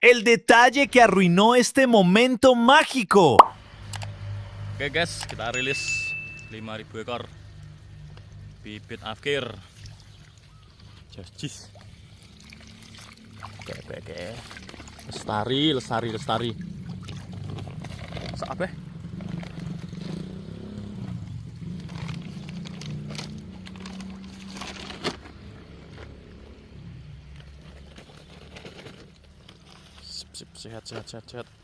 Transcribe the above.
El detalle que arruinó este momento mágico. Oke guys, kita rilis 5.000 ekor bibit afkir. Jis. Oke. Lestari. Apa? Sip, sehat.